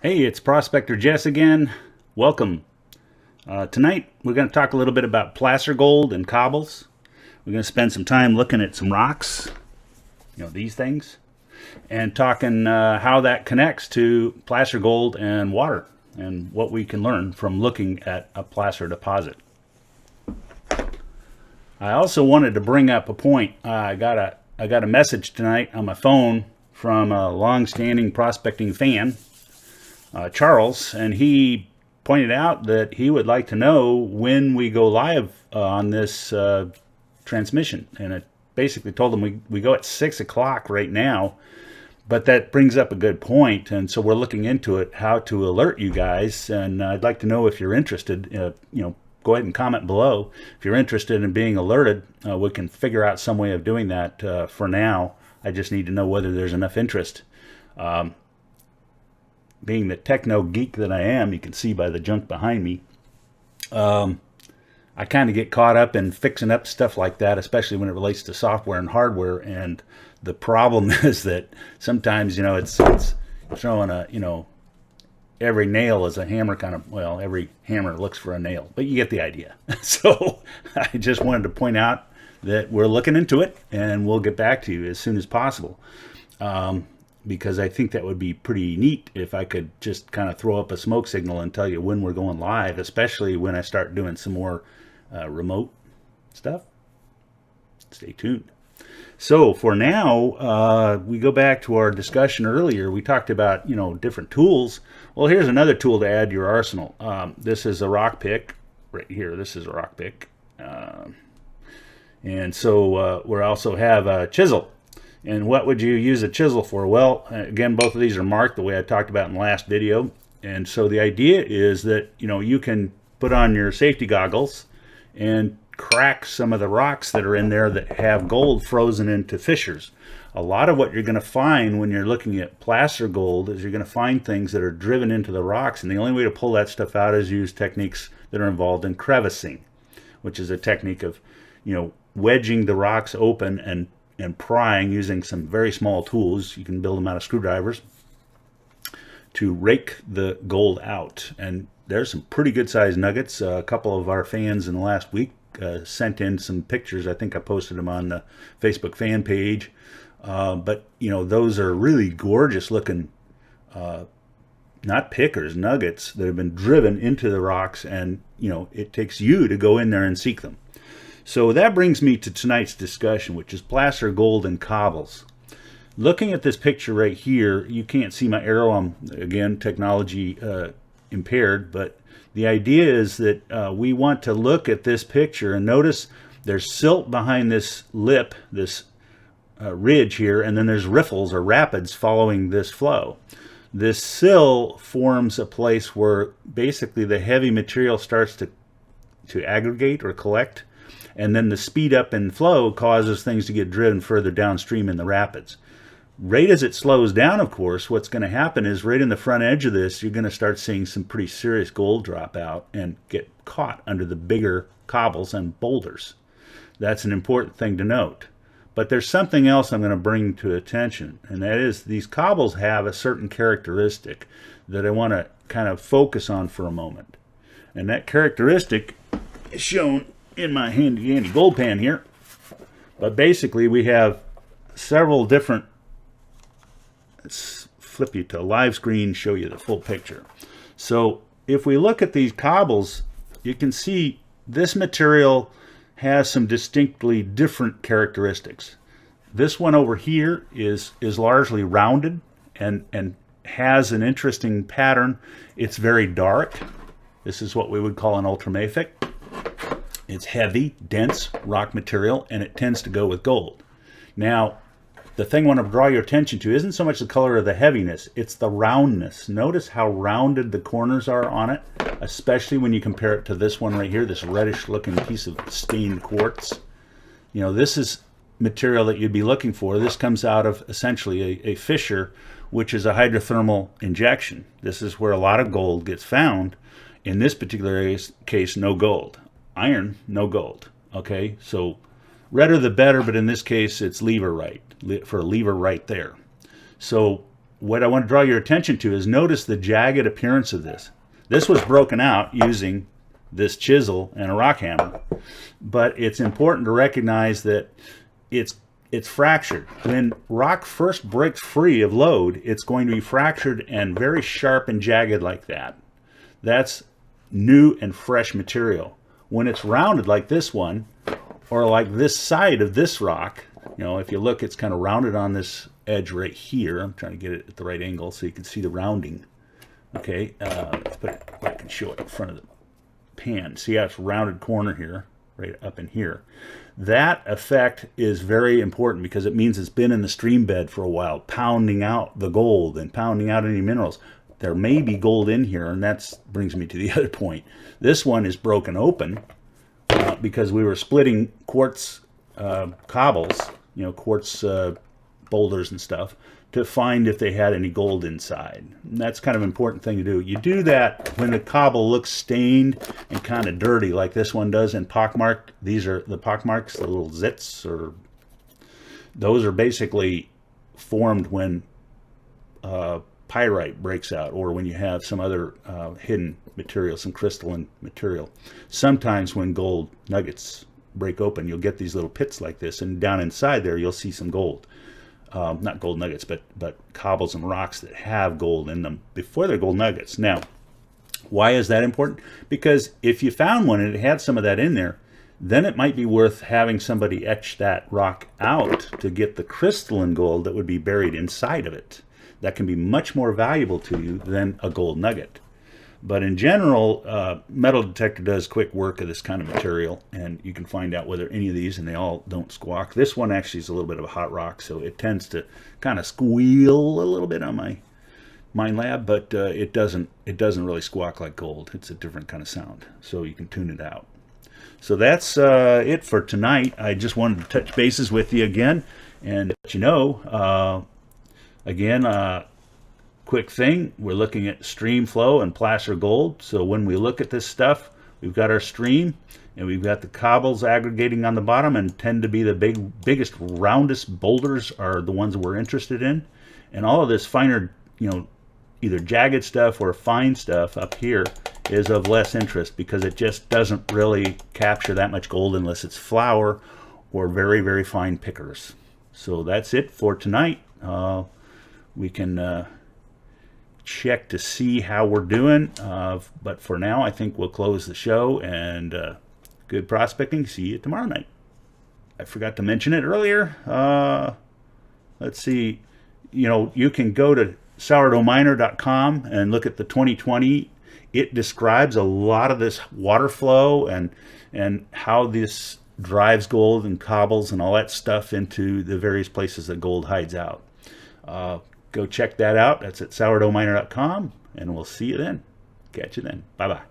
Hey, it's Prospector Jess again. Welcome. Tonight we're going to talk a little bit about placer gold and cobbles. We're going to spend some time looking at some rocks, these things, and talking how that connects to placer gold and water and what we can learn from looking at a placer deposit. I also wanted to bring up a point. I got a message tonight on my phone from a long-standing prospecting fan, Charles, and he pointed out that he would like to know when we go live on this transmission. And I basically told him we go at 6 o'clock right now, but that brings up a good point, and so we're looking into it, how to alert you guys. And I'd like to know if you're interested. Go ahead and comment below if you're interested in being alerted. We can figure out some way of doing that. For now, I just need to know whether there's enough interest. Being the techno geek that I am, you can see by the junk behind me, I kind of get caught up in fixing up stuff like that, especially when it relates to software and hardware. And the problem is that sometimes, it's throwing every nail is a hammer kind of, well, every hammer looks for a nail, but you get the idea. So I just wanted to point out that we're looking into it, and we'll get back to you as soon as possible. Because I think that would be pretty neat if I could just kind of throw up a smoke signal and tell you when we're going live, especially when I start doing some more remote stuff. Stay tuned. So for now, we go back to our discussion earlier. We talked about, different tools. Well, here's another tool to add to your arsenal. This is a rock pick right here. This is a rock pick. And so we also have a chisel. And what would you use a chisel for? Well, again, both of these are marked the way I talked about in the last video. And so the idea is that, you can put on your safety goggles and crack some of the rocks that are in there that have gold frozen into fissures. A lot of what you're going to find when you're looking at placer gold is you're going to find things that are driven into the rocks. And the only way to pull that stuff out is use techniques that are involved in crevicing, which is a technique of, wedging the rocks open and prying using some very small tools. You can build them out of screwdrivers to rake the gold out. And there's some pretty good sized nuggets. A couple of our fans in the last week sent in some pictures. I think I posted them on the Facebook fan page. But those are really gorgeous looking, not pickers, nuggets that have been driven into the rocks, and it takes you to go in there and seek them. So that brings me to tonight's discussion, which is placer gold and cobbles. Looking at this picture right here, you can't see my arrow. I'm, again, technology impaired, but the idea is that we want to look at this picture and notice there's silt behind this lip, this ridge here, and then there's riffles or rapids following this flow. This sill forms a place where basically the heavy material starts to aggregate or collect, and then the speed up in flow causes things to get driven further downstream in the rapids. Right as it slows down, of course, what's going to happen is right in the front edge of this, you're going to start seeing some pretty serious gold drop out and get caught under the bigger cobbles and boulders. That's an important thing to note. But there's something else I'm going to bring to attention, and that is these cobbles have a certain characteristic that I want to kind of focus on for a moment. And that characteristic is shown in my handy dandy gold pan here. But basically we have several different, let's flip you to a live screen, show you the full picture. So if we look at these cobbles, you can see this material has some distinctly different characteristics. This one over here is largely rounded and has an interesting pattern. It's very dark. This is what we would call an ultramafic. It's heavy, dense rock material, and it tends to go with gold. Now, the thing I want to draw your attention to isn't so much the color or the heaviness, it's the roundness. Notice how rounded the corners are on it, especially when you compare it to this one right here, this reddish looking piece of stained quartz. This is material that you'd be looking for. This comes out of essentially a fissure, which is a hydrothermal injection. This is where a lot of gold gets found. In this particular case, no gold. Iron, no gold. Okay, so redder the better, but in this case it's leverite, for leverite there. So what I want to draw your attention to is notice the jagged appearance of this. This was broken out using this chisel and a rock hammer, but it's important to recognize that it's fractured. When rock first breaks free of load, it's going to be fractured and very sharp and jagged like that. That's new and fresh material. When it's rounded like this one, or like this side of this rock, you know, if you look, it's kind of rounded on this edge right here. I'm trying to get it at the right angle so you can see the rounding. Okay, let's put it where I can show it in front of the pan. See how it's rounded corner here, right up in here. That effect is very important because it means it's been in the stream bed for a while, pounding out the gold and pounding out any minerals. There may be gold in here, and that brings me to the other point. This one is broken open because we were splitting quartz cobbles, you know, quartz boulders and stuff, to find if they had any gold inside. And that's kind of an important thing to do. You do that when the cobble looks stained and kind of dirty like this one does and pockmarked. These are the pockmarks, the little zits, or those are basically formed when pyrite breaks out, or when you have some other hidden material, some crystalline material. Sometimes when gold nuggets break open, you'll get these little pits like this, and down inside there you'll see some gold. Not gold nuggets, but cobbles and rocks that have gold in them before they're gold nuggets. Now, why is that important? Because if you found one and it had some of that in there, then it might be worth having somebody etch that rock out to get the crystalline gold that would be buried inside of it. That can be much more valuable to you than a gold nugget. But in general, metal detector does quick work of this kind of material, and you can find out whether any of these, and they all don't squawk. This one actually is a little bit of a hot rock, so it tends to kind of squeal a little bit on my Mine Lab, but it doesn't really squawk like gold. It's a different kind of sound, so you can tune it out. So that's it for tonight. I just wanted to touch bases with you again and let you know, quick thing, we're looking at stream flow and placer gold. So when we look at this stuff, we've got our stream and we've got the cobbles aggregating on the bottom, and tend to be the biggest, roundest boulders are the ones we're interested in. And all of this finer, you know, either jagged stuff or fine stuff up here is of less interest because it just doesn't really capture that much gold unless it's flour or very, very fine pickers. So that's it for tonight. We can check to see how we're doing, but for now I think we'll close the show, and good prospecting. See you tomorrow night. I forgot to mention it earlier. Let's see, you know, you can go to sourdoughminer.com and look at the 2020. It describes a lot of this water flow and how this drives gold and cobbles and all that stuff into the various places that gold hides out. Go check that out. That's at sourdoughminer.com, and we'll see you then. Catch you then. Bye-bye.